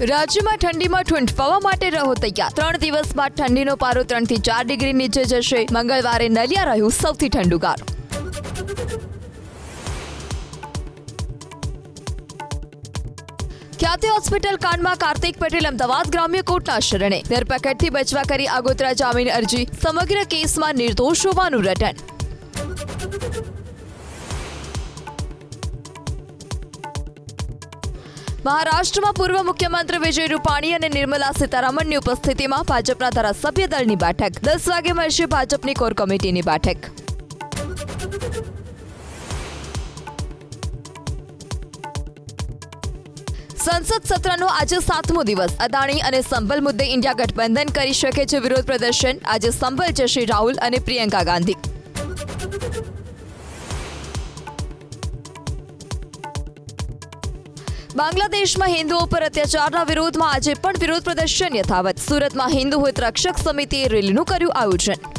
રાજ્યમાં ઠંડીમાં ઠૂંઠવાવા માટે રહો તૈયાર। 3 દિવસ બાદ ઠંડીનો પારો 3 થી 4 ડિગ્રી નીચે જશે। મંગળવારે નલિયા રહ્યું સૌથી ઠંડુગાર। ખ્યાતિ હોસ્પિટલ કાંડમાં કાર્તિક પટેલ અમદાવાદ ગ્રામ્ય કોર્ટના શરણે। ધરપકડથી બચવા કરી આગોતરા જામીન અરજી। સમગ્ર કેસમાં નિર્દોષ હોવાનું રટણ। મહારાષ્ટ્રમાં પૂર્વ મુખ્યમંત્રી વિજય રૂપાણી અને નિર્મલા સીતારામનની ઉપસ્થિતિમાં ભાજપના ધારાસભ્ય દળની બેઠક। 10 વાગે મળશે ભાજપની કોર કમિટીની બેઠક। સંસદ સત્રનો આજે 7મો દિવસ। અદાણી અને સંભલ મુદ્દે ઇન્ડિયા ગઠબંધન કરી શકે છે વિરોધ પ્રદર્શન। આજે સંભલ જશે રાહુલ અને પ્રિયંકા ગાંધી। બાંગ્લાદેશમાં હિન્દુઓ પર અત્યાચારના વિરોધમાં આજે પણ વિરોધ પ્રદર્શન યથાવત। સુરતમાં હિન્દુ હિત રક્ષક સમિતિએ રેલીનું કર્યું આયોજન।